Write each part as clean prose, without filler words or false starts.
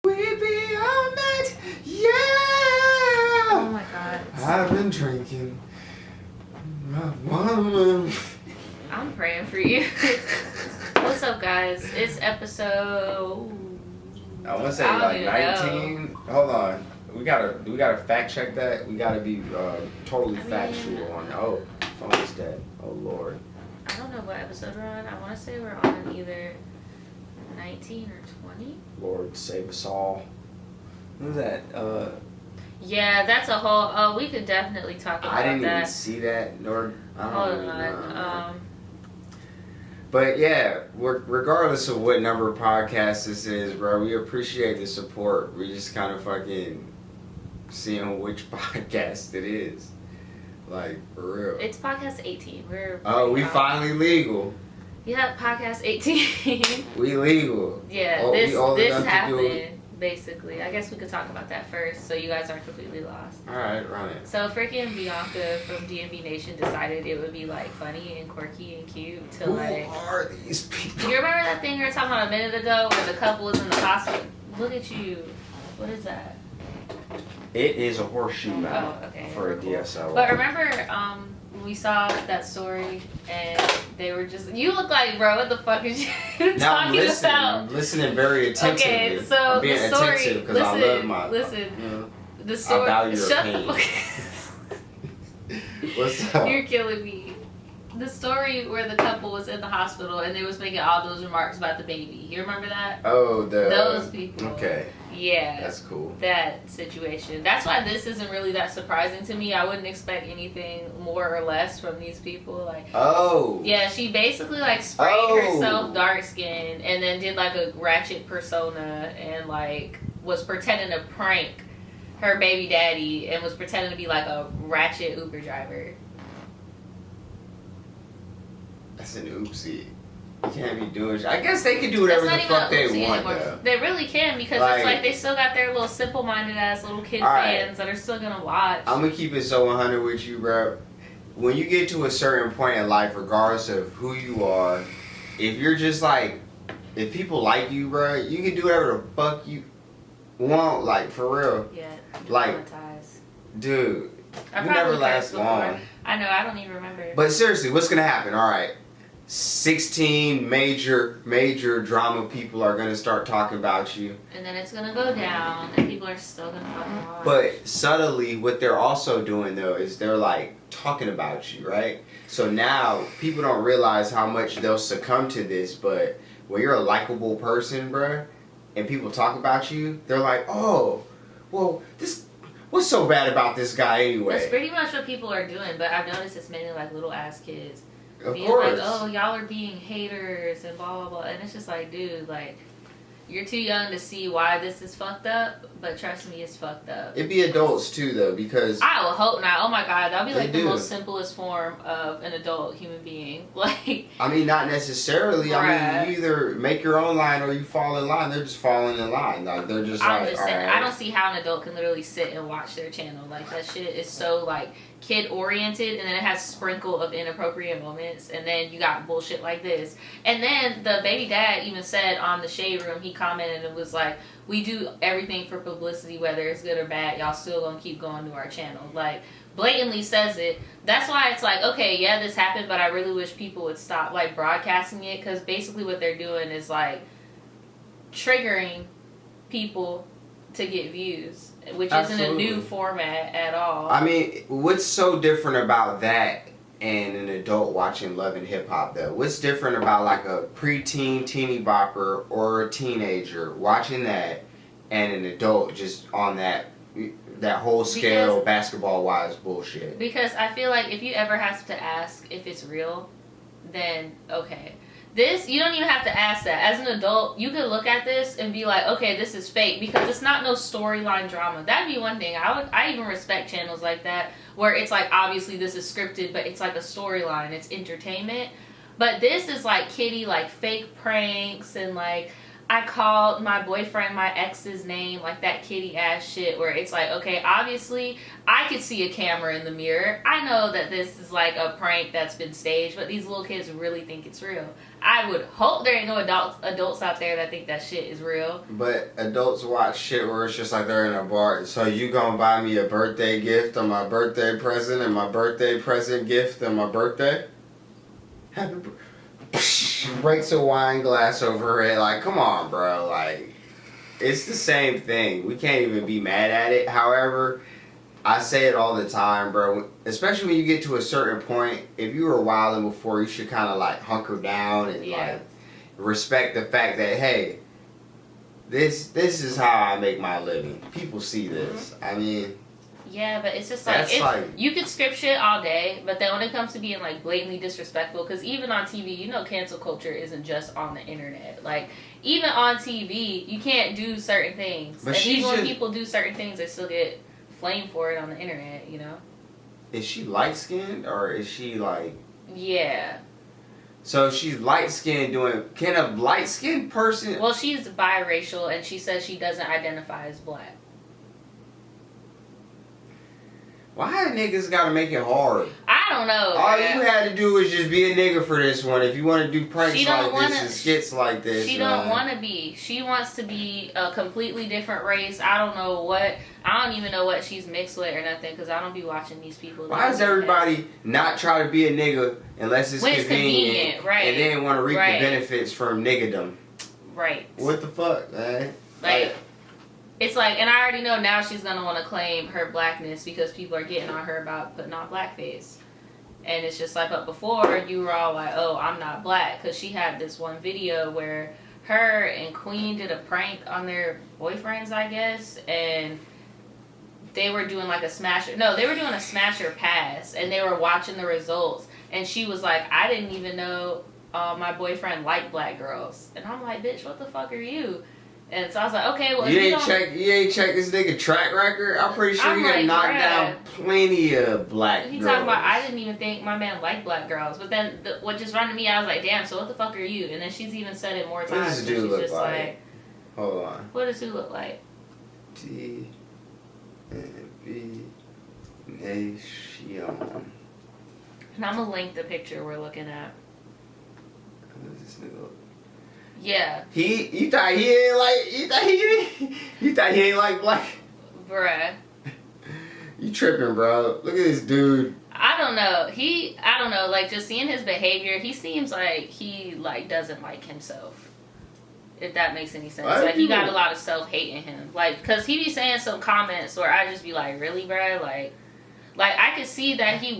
We be all night, yeah. Oh my god. I've been drinking. I'm praying for you. What's up, guys? It's episode. I want to say like 19. Hold on. We gotta fact check that. We gotta be totally factual on. Oh, phone is dead. Oh Lord. I don't know what episode we're on. I want to say we're on either 19 or 20. Lord save us all. Who's that? Yeah, that's a whole. Oh, we could definitely talk about that. I didn't even see that. Nor I don't Hold on. But yeah, regardless of what number of podcasts this is, bro, we appreciate the support. We just kind of fucking seeing which podcast it is. Like, for real. It's podcast 18. We finally legal. Yeah, podcast 18. We legal. Yeah, this happened. Basically, I guess we could talk about that first, so you guys aren't completely lost. All right, run it. So freaking Bianca from DMV Nation decided it would be like funny and quirky and cute to like. Who are these people? You remember that thing we were talking about a minute ago, where the couple was in the hospital? Look at you. What is that? It is a horseshoe mount for a DSL. But remember, when we saw that story and they were just, you look like, bro, what the fuck is you talking about? I'm listening very attentively. Okay, so I'm being the story, attentive because I love my. The story. I value your Shut opinion. the fuck. What's up? You're killing me. The story where the couple was in the hospital and they was making all those remarks about the baby. You remember that? Oh, those people. Okay. Yeah. That's cool. That situation. That's why this isn't really that surprising to me. I wouldn't expect anything more or less from these people. Like, oh. Yeah, she basically like sprayed herself dark skin and then did like a ratchet persona and like was pretending to prank her baby daddy and was pretending to be like a ratchet Uber driver. That's an oopsie. You can't be doing shit. I guess they can do whatever the fuck they want, though. They really can, because it's like they still got their little simple-minded ass little kid fans that are still gonna watch. I'm gonna keep it so 100 with you, bro. When you get to a certain point in life, regardless of who you are, if you're just like, if people like you, bro, you can do whatever the fuck you want, like, for real. Yeah, like, dude, you never last long. I know, I don't even remember. But seriously, what's gonna happen? All right. 16 major drama people are gonna start talking about you, and then it's gonna go down and people are still gonna fucking watch. But subtly what they're also doing though is they're like talking about you, right? So now people don't realize how much they'll succumb to this, but when you're a likable person, bruh, and people talk about you, they're like, oh, well, what's so bad about this guy anyway? That's pretty much what people are doing, but I've noticed it's mainly like little ass kids. Of course. Like, oh, y'all are being haters and blah, blah, blah. And it's just like, dude, like, you're too young to see why this is fucked up, but trust me, it's fucked up. It'd be adults, too, though, because... I will hope not. Oh, my God. That'll be, like, the most simplest form of an adult human being. Like... I mean, not necessarily. Right. I mean, you either make your own line or you fall in line. They're just falling in line. Like, they're just I'm just saying, I don't see how an adult can literally sit and watch their channel. Like, that shit is so, like... kid-oriented, and then it has sprinkle of inappropriate moments, and then you got bullshit like this. And then the baby dad even said on the Shade Room, he commented and was like, we do everything for publicity, whether it's good or bad, y'all still gonna keep going to our channel. Like, blatantly says it. That's why it's like, okay, yeah, this happened, but I really wish people would stop, like, broadcasting it, because basically what they're doing is, like, triggering people to get views, which isn't a new format at all. I mean, what's so different about that and an adult watching Love and Hip Hop, though? What's different about like a preteen teeny bopper or a teenager watching that and an adult just on that whole scale basketball-wise bullshit? Because I feel like if you ever have to ask if it's real, then okay. This, you don't even have to ask that. As an adult, you could look at this and be like, okay, this is fake, because it's not no storyline drama. That'd be one thing. I even respect channels like that, where it's like, obviously this is scripted, but it's like a storyline. It's entertainment. But this is like kiddie, like fake pranks and like, I called my boyfriend my ex's name, like that kitty ass shit where it's like, okay, obviously I could see a camera in the mirror. I know that this is like a prank that's been staged, but these little kids really think it's real. I would hope there ain't no adults out there that think that shit is real. But adults watch shit where it's just like they're in a bar. So you gonna buy me a birthday gift on my birthday present and my birthday present gift on my birthday? Happy breaks a wine glass over her head. Like, come on, bro. Like, it's the same thing. We can't even be mad at it. However, I say it all the time, bro. Especially when you get to a certain point, if you were wilding before, you should kind of like hunker down and like respect the fact that, hey, this is how I make my living. People see this. I mean, yeah, but it's just like, you could script shit all day, but then when it comes to being like blatantly disrespectful, because even on TV, you know, cancel culture isn't just on the internet. Like, even on TV, you can't do certain things. But and even when people do certain things, they still get flamed for it on the internet, you know? Is she light skinned or is she like. Yeah. So she's light skinned doing. Can a light skinned person. Well, she's biracial and she says she doesn't identify as black. Why niggas gotta make it hard? I don't know. All you had to do was just be a nigga for this one. If you want to do pranks like this and skits like this. She don't want to be. She wants to be a completely different race. I don't know what. I don't even know what she's mixed with or nothing because I don't be watching these people. Why does everybody not try to be a nigga unless it's convenient, right? And then want to reap the benefits from niggadom? Right. What the fuck, man? Like it's like, and I already know now she's going to want to claim her blackness because people are getting on her about putting on blackface. And it's just like, but before you were all like, oh, I'm not black. Because she had this one video where her and Queen did a prank on their boyfriends, I guess. And they were doing like a smasher. No, they were doing a smasher pass. And they were watching the results. And she was like, I didn't even know my boyfriend liked black girls. And I'm like, bitch, what the fuck are you? And so I was like, okay, well, you ain't check this nigga track record. I'm pretty sure he got knocked down plenty of black girls. He talking about, I didn't even think my man liked black girls. But then what just ran to me, I was like, damn, so what the fuck are you? And then she's even said it more times. What does this dude look like? Hold on. What does he look like? T and B Nation. And I'm gonna link the picture we're looking at. What does this nigga look? Yeah. You thought he ain't like black? Bruh. You tripping, bro. Look at this dude. I don't know, like just seeing his behavior, he seems like he like doesn't like himself. If that makes any sense. Like he got a lot of self-hate in him. Like, cause he be saying some comments where I just be like, really, bruh? Like I could see that he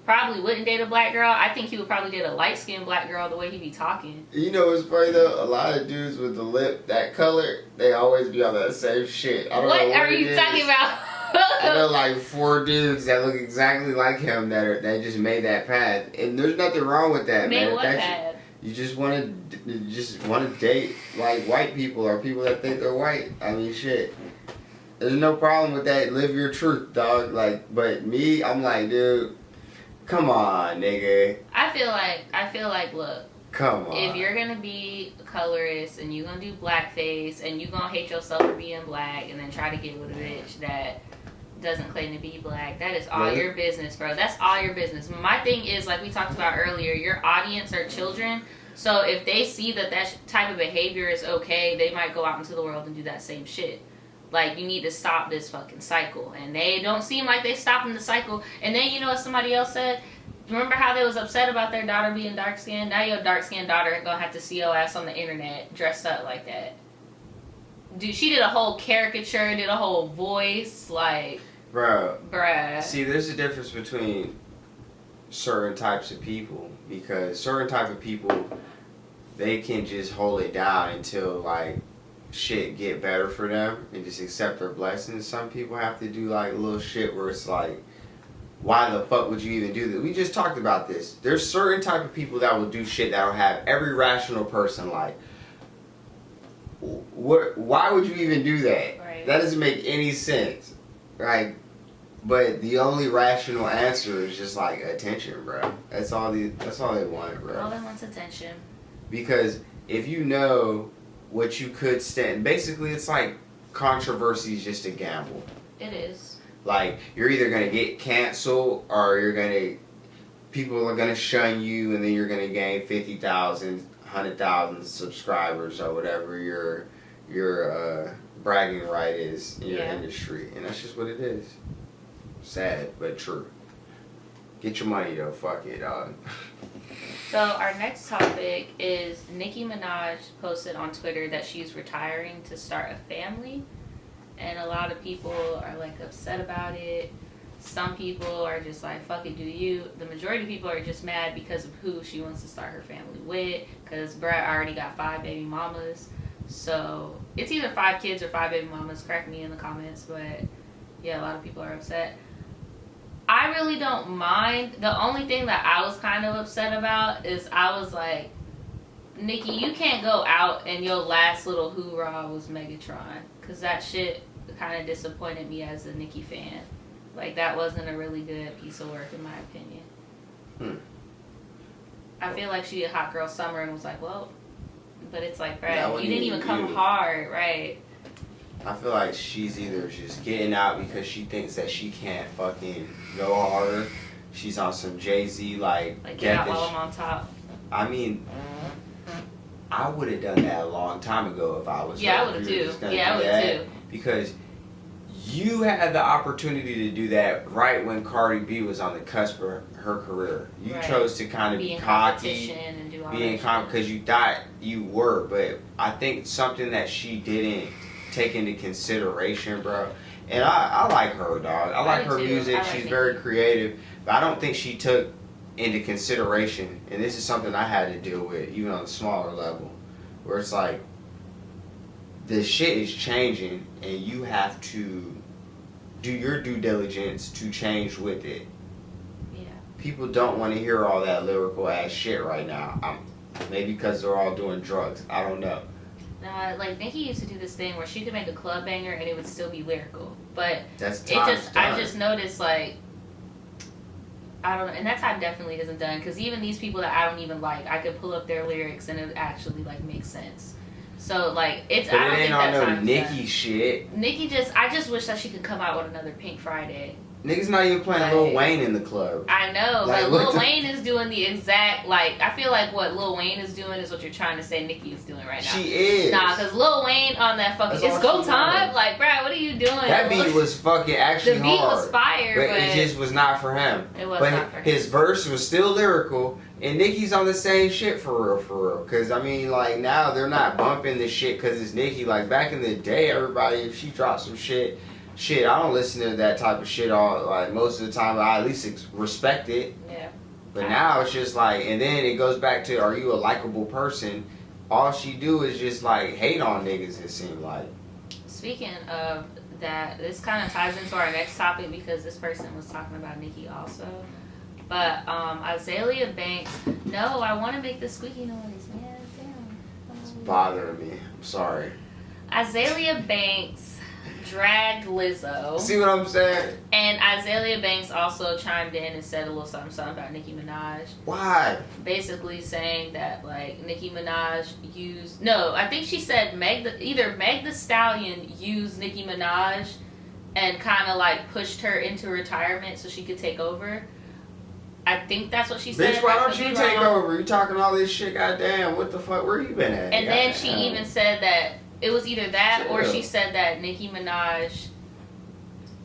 probably wouldn't date a black girl. I think he would probably date a light-skinned black girl the way he be talking. You know what's funny though? A lot of dudes with the lip that color, they always be on that same shit. I don't know what are you talking about? I know like 4 dudes that look exactly like him that just made that path, and there's nothing wrong with that, man. What path? You just want to date like white people or people that think they're white. I mean, shit. There's no problem with that. Live your truth, dog. Like, but me, I'm like, dude. Come on, nigga. I feel like, look. Come on. If you're gonna be a colorist and you're gonna do blackface and you're gonna hate yourself for being black and then try to get with a bitch that doesn't claim to be black, that is all your business, bro. That's all your business. My thing is, like we talked about earlier, your audience are children. So if they see that type of behavior is okay, they might go out into the world and do that same shit. Like, you need to stop this fucking cycle. And they don't seem like they stopping the cycle. And then, you know what somebody else said? Remember how they was upset about their daughter being dark-skinned? Now your dark-skinned daughter gonna have to see your ass on the internet dressed up like that. Dude, she did a whole caricature, did a whole voice, like... Bruh. See, there's a difference between certain types of people. Because certain type of people, they can just hold it down until, like... shit get better for them and just accept their blessings. Some people have to do like little shit where it's like, why the fuck would you even do this? We just talked about this. There's certain type of people that will do shit that will have every rational person like, why would you even do that? Right. That doesn't make any sense, right? But the only rational answer is just like attention, bro. That's all they want, bro. All they want's attention. Because if you know what you could stand. Basically, it's like controversy is just a gamble. It is. Like, you're either gonna get canceled or people are gonna shun you, and then you're gonna gain 50,000, 100,000 subscribers or whatever your bragging right is in your industry, and that's just what it is. Sad but true. Get your money though. Fuck it, dog. So our next topic is Nicki Minaj posted on Twitter that she's retiring to start a family, and a lot of people are like upset about it. Some people are just like, fuck it, do you. The majority of people are just mad because of who she wants to start her family with, because Brett already got 5 baby mamas. So it's either 5 kids or 5 baby mamas. Correct me in the comments, but yeah, a lot of people are upset. I really don't mind. The only thing that I was kind of upset about is I was like, Nicki, you can't go out and your last little hoorah was Megatron, because that shit kind of disappointed me as a Nicki fan. Like, that wasn't a really good piece of work in my opinion. I feel like she did Hot Girl Summer and was like, well, but it's like, Brad, you didn't even come hard, right? I feel like she's either just getting out because she thinks that she can't fucking go harder. She's on some Jay-Z, like get out while I'm on top. I mean, I would have done that a long time ago if I was I would have too. I would too. Because you had the opportunity to do that right when Cardi B was on the cusp of her career. You chose to kind of be cocky, and do all being cocky because you thought you were. But I think something that she didn't take into consideration, bro. And I like her, dog. I like her music. She's very creative. But I don't think she took into consideration, and this is something I had to deal with, even on a smaller level, where it's like, the shit is changing, and you have to do your due diligence to change with it. Yeah. People don't want to hear all that lyrical ass shit right now. Maybe because they're all doing drugs. I don't know. No, like Nicki used to do this thing where she could make a club banger and it would still be lyrical, but I just noticed, like, I don't know, and that time definitely isn't done, because even these people that I don't even like, I could pull up their lyrics and it actually like makes sense. So like it's but I don't it ain't think that on no Nicki done. Shit. Nicki I just wish that she could come out with another Pink Friday. Niggas not even playing Lil Wayne in the club. I know, like, but Lil Wayne is doing the exact, like, I feel like what Lil Wayne is doing is what you're trying to say Nicki is doing right now. She is. Nah, because Lil Wayne on that fucking, it's go time? Like, bruh, what are you doing? That beat was fucking actually hard. The beat was fire, but it just was not for him. It was not for him. His verse was still lyrical, and Nicki's on the same shit for real. Because, I mean, like, now they're not bumping this shit because it's Nicki. Like, back in the day, everybody, if she dropped some shit, I don't listen to that type of shit all, like, most of the time. I at least respect it. Yeah. But now it's just like, and then it goes back to, are you a likable person? All she do is just like hate on niggas, it seemed like. Speaking of that, this kind of ties into our next topic because this person was talking about Nicki also. But Azalea Banks, no, I want to make the squeaky noise, man. Damn. It's bothering me. I'm sorry. Azalea Banks dragged Lizzo. See what I'm saying? And Azalea Banks also chimed in and said a little something about Nicki Minaj. Why? Basically saying that, like, Nicki Minaj used... No, I think she said either Meg the Stallion used Nicki Minaj and kind of, like, pushed her into retirement so she could take over. I think that's what she said. Bitch, why don't you take over? You talking all this shit, goddamn. What the fuck? Where you been at? And then she even said that it was either that or she said that Nicki Minaj,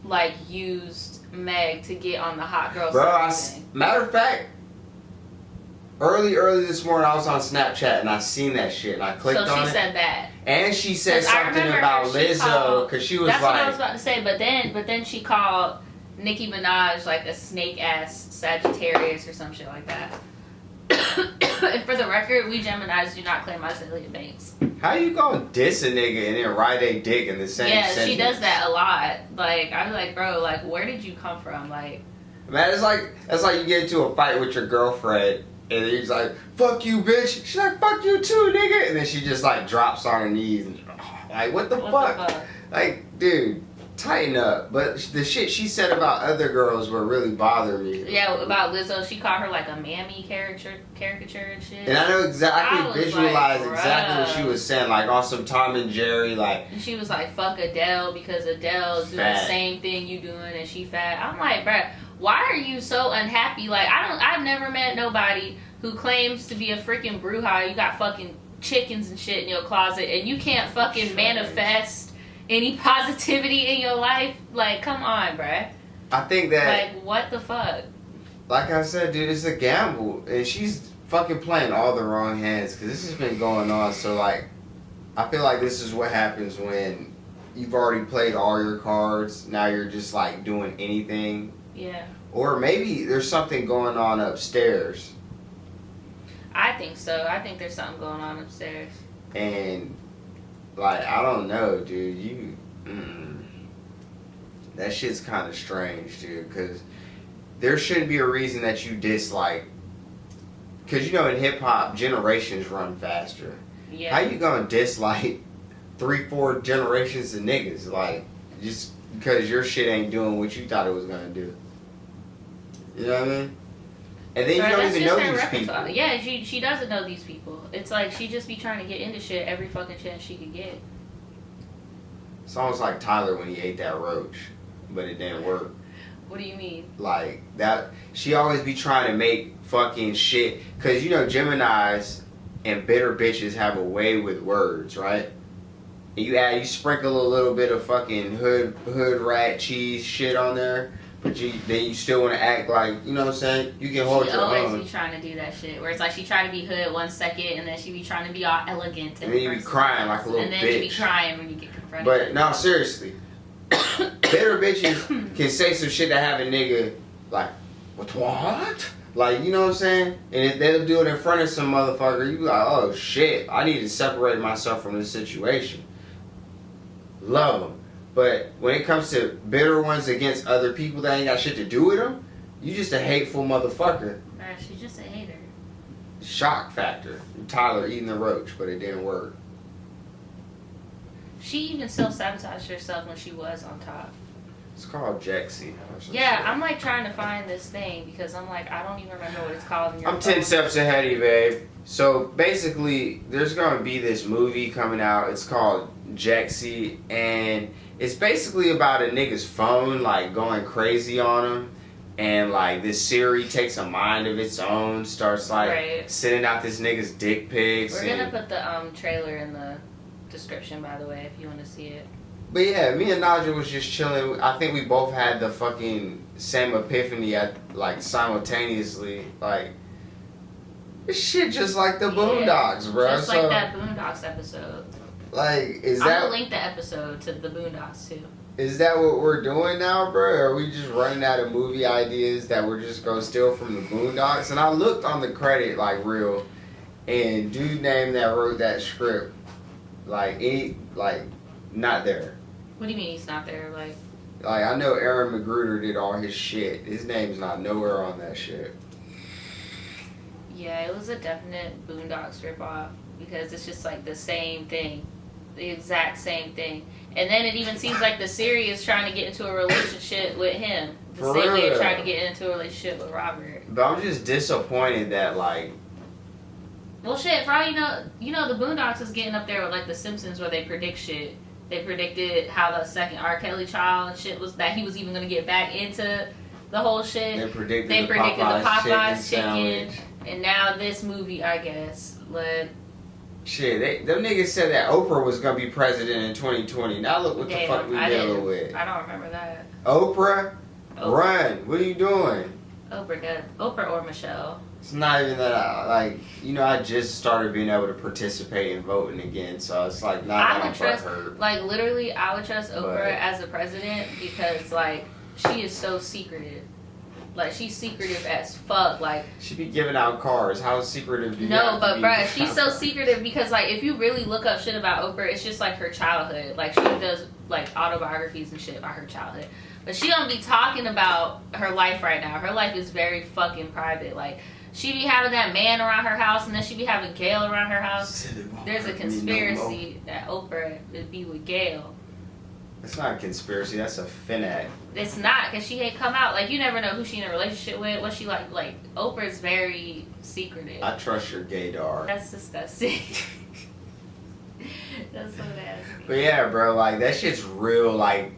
like, used Meg to get on the Hot Girl thing. Matter of fact, early this morning I was on Snapchat and I seen that shit and I clicked on it. So she said that. And she said something about Lizzo because she was that's like... That's what I was about to say, but then she called Nicki Minaj like a snake-ass Sagittarius or some shit like that. And for the record, we Geminis do not claim Azalea Banks. How you gonna diss a nigga and then ride a dick in the same sentence? Yeah, she does that a lot. Like, I was like, bro, like, where did you come from? Like, man, that's like you get into a fight with your girlfriend and he's like, fuck you, bitch. She's like, fuck you too, nigga. And then she just like drops on her knees and like, what the fuck? Like, dude, tighten up. But the shit she said about other girls would really bother me. Yeah, about Lizzo, she called her like a mammy caricature and shit. And I know I exactly, was visualize like, exactly what she was saying, like on some Tom and Jerry, like. And she was like, fuck Adele because Adele's doing the same thing you doing and she fat. I'm like, bruh, why are you so unhappy? Like, I've never met nobody who claims to be a freaking bruja. You got fucking chickens and shit in your closet and you can't fucking manifest any positivity in your life. Like, come on, bruh. I think that, like, what the fuck? Like I said, dude, it's a gamble, and she's fucking playing all the wrong hands, because this has been going on. So like, I feel like this is what happens when you've already played all your cards. Now you're just like doing anything. Yeah. Or maybe there's something going on upstairs. I think so. I think there's something going on upstairs. And like, I don't know, dude. That shit's kind of strange, dude. Because there shouldn't be a reason that you dislike. Because you know, in hip hop, generations run faster. Yeah. How you gonna dislike 3-4 generations of niggas? Like, just because your shit ain't doing what you thought it was gonna do. You know what I mean? And then you don't even know these people. Yeah, she doesn't know these people. It's like she just be trying to get into shit every fucking chance she could get. It's almost like Tyler when he ate that roach, but it didn't work. What do you mean? Like, that, she always be trying to make fucking shit. Because, you know, Geminis and bitter bitches have a way with words, right? And you sprinkle a little bit of fucking hood rat cheese shit on there. But then you still want to act like, you know what I'm saying? You can hold your own. She always be trying to do that shit. Where it's like she try to be hood 1 second, and then she be trying to be all elegant. And then you be crying like a little bitch. And then you be crying when you get confronted. But, no, seriously. Bitter bitches can say some shit that have a nigga like, what? Like, you know what I'm saying? And if they'll do it in front of some motherfucker, you be like, oh shit, I need to separate myself from this situation. Love them. But when it comes to bitter ones against other people that ain't got shit to do with them, you just a hateful motherfucker. Right, she's just a hater. Shock factor. Tyler eating the roach, but it didn't work. She even self-sabotaged herself when she was on top. It's called Jexy. Yeah, I'm like trying to find this thing because I'm like, I don't even remember what it's called. In your I'm 10 steps ahead of you, babe. So basically, there's going to be this movie coming out. It's called Jexy, and it's basically about a nigga's phone like going crazy on him. And like this Siri takes a mind of its own, starts like sending out this nigga's dick pics. We're gonna put the trailer in the description, by the way, if you want to see it. But yeah, me and Naja was just chilling. I think we both had the fucking same epiphany at like simultaneously. Like, this shit just like the Boondocks, bro. Just like that Boondocks episode. Like, I'm gonna link the episode to the Boondocks too. Is that what we're doing now, bro? Or are we just running out of movie ideas that we're just gonna steal from the Boondocks? And I looked on the credit like real, and dude name that wrote that script, not there. What do you mean he's not there? Like I know Aaron Magruder did all his shit. His name's not nowhere on that shit. Yeah, it was a definite Boondocks ripoff because it's just like the same thing. The exact same thing. And then it even seems like the Siri is trying to get into a relationship with him. The same way it tried to get into a relationship with Robert. But I'm just disappointed that like... Well shit, for all you know the Boondocks is getting up there with like the Simpsons where they predict shit. They predicted how the second R. Kelly child and shit was, that he was even going to get back into the whole shit. They predicted the Popeyes chicken. And now this movie, I guess, led... Shit, them niggas said that Oprah was going to be president in 2020. Now look what the fuck we dealing with. I don't remember that. Oprah, run. What are you doing? Oprah or Michelle. It's not even that I just started being able to participate in voting again, so it's like not that I'm butthurt. Like literally, I would trust Oprah as a president because like she is so secretive. Like she's secretive as fuck. Like she be giving out cars. How secretive do you No, but bruh, she's so secretive because like if you really look up shit about Oprah, it's just like her childhood. Like she does like autobiographies and shit about her childhood. But she don't be talking about her life right now. Her life is very fucking private. Like she be having that man around her house, and then she be having Gail around her house. There's a conspiracy that Oprah would be with Gail. It's not a conspiracy. That's a finette. It's not, because she ain't come out. Like, you never know who she in a relationship with. What she like. Like, Oprah's very secretive. I trust your gaydar. That's disgusting. That's so nasty. But yeah, bro, like, that shit's real, like,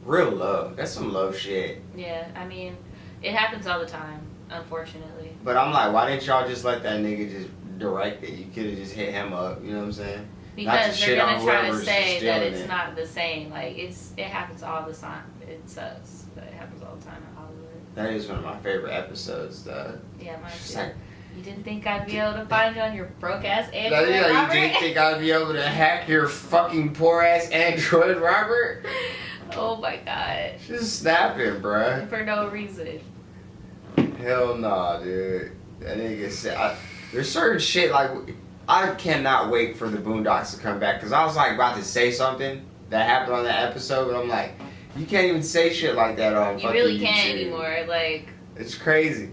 real love. That's some love shit. Yeah, I mean, it happens all the time, unfortunately. But I'm like, why didn't y'all just let that nigga just direct it? You could have just hit him up, you know what I'm saying? Because they're gonna try to say that it's it. not the same. Like, it happens all the time. It sucks, but it happens all the time in Hollywood. That is one of my favorite episodes, though. Yeah, mine She's too. like, You didn't think I'd be able to find you on your broke ass you Android, Robert? didn't think I'd be able to hack your fucking poor ass Android, Robert? Oh my god. Just snapping, bruh. For no reason. Hell nah, dude. That nigga said, there's certain shit, like, I cannot wait for the Boondocks to come back, because I was, like, about to say something that happened on that episode, but I'm like, you can't even say shit like that on You fucking really YouTube. can't anymore. Like, It's crazy.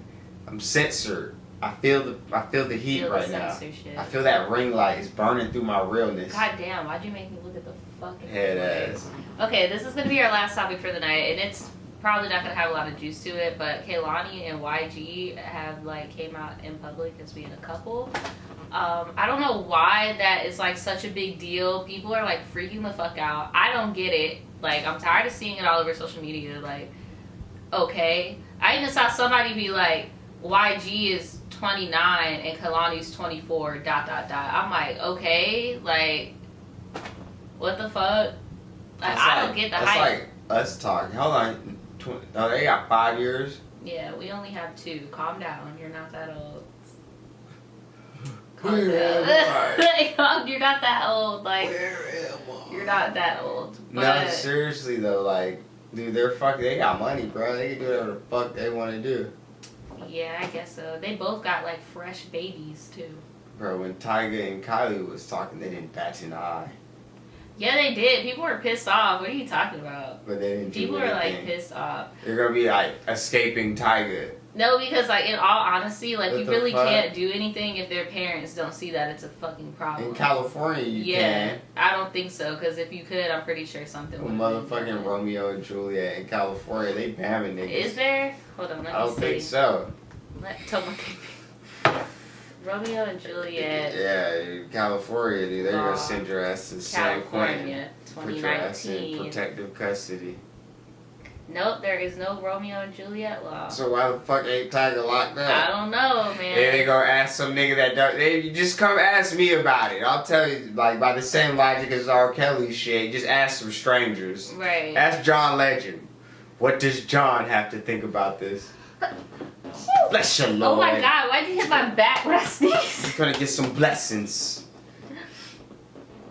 I'm censored. I feel the heat feel the right now. censorship. I feel that ring light is burning through my realness. God damn, why'd you make me look at the fucking Head ass. Okay, this is gonna be our last topic for the night, and it's probably not gonna have a lot of juice to it, but Kelani and YG have like came out in public as being a couple. I don't know why that is like such a big deal. People are like freaking the fuck out. I don't get it. Like, I'm tired of seeing it all over social media. Like, okay. I even saw somebody be like, YG is 29 and Kalani's 24, ... I'm like, okay, like, what the fuck? Like, I don't get the hype. That's like us talking. Hold on. Oh, they got 5 years? Yeah, we only have 2. Calm down. You're not that old. Where am I? You're not that old. Like, Where am I? you're not that old. No, But seriously though, like, dude, they got money, bro. They can do whatever the fuck they want to do. yeah, I guess so. They both got like fresh babies too. Bro, when Tyga and Kylie was talking, they didn't bat an eye. Yeah, they did. People were pissed off. What are you talking about? But they didn't People do were anything. like pissed off. They're gonna be like escaping Tyga. No, because like in all honesty, like What you the really fuck? can't do anything if their parents don't see that it's a fucking problem. In California, you can. I don't think so. Because if you could, I'm pretty sure something would. Motherfucking Romeo and Juliet in California, they bamming niggas. Is there? Hold on, let me I don't see. think so. Tell me. Romeo and Juliet. Yeah, in California, dude, they're Law. gonna send your ass to San Quentin. California, Put your ass in 2019. protective custody. Nope, there is no Romeo and Juliet law. So why the fuck ain't Tyga locked up? I don't know, man. Then they gonna ask some nigga that don't. They just come ask me about it. I'll tell you, like, by the same logic as R. Kelly shit. Just ask some strangers. Right. Ask John Legend. What does John have to think about this? Bless your Lord. Oh my god, why'd you hit my back when I sneezed? He's gonna get some blessings.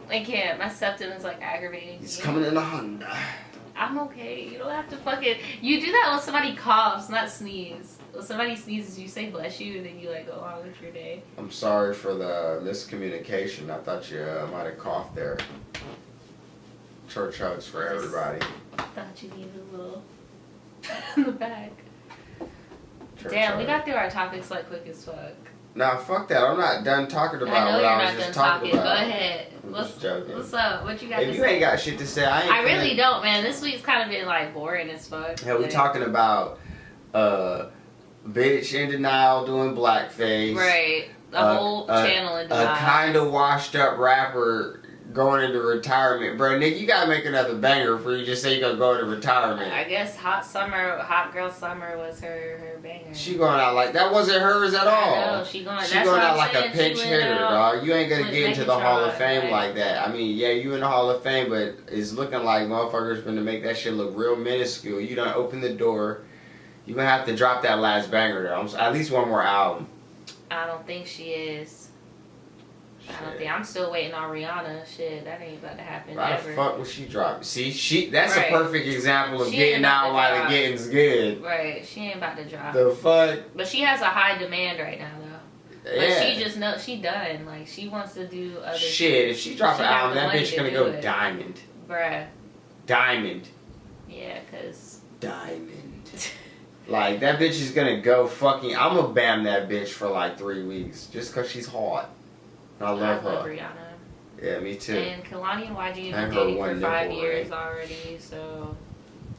I can't. My septum is like aggravating. He's me. coming in a Honda. I'm okay. You don't have to fucking. You do that when somebody coughs, not sneeze. When somebody sneezes, you say bless you, and then you like go on with your day. I'm sorry for the miscommunication. I thought you might have coughed there. Church hugs for everybody. I thought you needed a little in the back. Church Damn, we hug. got through our topics like quick as fuck. Nah, fuck that. I'm not done talking I about know what you're I was not just done talking talking. about. Go ahead. I'm What's just joking. What's up? What you got If to you say? ain't got shit to say, I really don't, man. This week's kind of been like boring as fuck. Yeah, we Like, talking about bitch in denial doing blackface. right. The whole channel in A denial. kind of washed up rapper going into retirement. Bro, Nick, you gotta make another banger before you just say you gonna go into retirement. I guess Hot Girl Summer was her banger. She going out like that wasn't hers at all. I know, she going She that's going what out I'm like a saying. pinch She went hitter, out dog. You ain't gonna with get into the Hall of Megatron, Fame right. like that. I mean, yeah, you in the Hall of Fame, but it's looking like motherfuckers gonna make that shit look real minuscule. You done open the door. You gonna have to drop that last banger though. At least one more album. I don't think she is. I don't Shit. think. I'm still waiting on Rihanna. Shit, that ain't about to happen Why ever. the fuck was she dropping? See, that's Right. a perfect example of She getting ain't about out to while drop. the getting's good. Right, she ain't about to drop. The fuck? But she has a high demand right now, though. But Yeah. she just knows she done. Like, she wants to do other Shit, if she drop She an got album, the that money bitch to gonna do go it. diamond. Bruh. Diamond. Yeah, because. Diamond. Like, that bitch is gonna go fucking. I'm gonna bam that bitch for like 3 weeks just cause she's hot. And I love her. Rihanna. Yeah, me too. And Kelani and YG I have heard been dating one for 5 nipple years ring. already, so.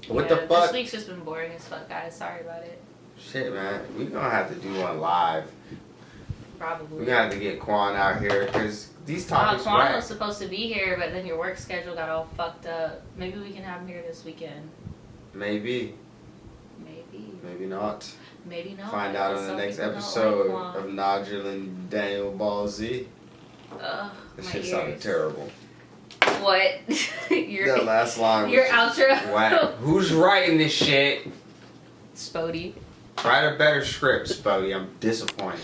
What yeah, the fuck? This week's just been boring as fuck, guys. Sorry about it. Shit, man. We gonna have to do one live. Probably. We gonna have to get Quan out here because these topics. Quan Right. was supposed to be here, but then your work schedule got all fucked up. Maybe we can have him here this weekend. Maybe. Maybe. Maybe not. Maybe not. Find out on the Some next people don't episode like of Quan. Nigel and Daniel Ball Z. Ugh, That my shit sounded ears. terrible. What? That last line was your just outro. whack. Who's writing this shit? Spody. Write a better script, Spody. I'm disappointed.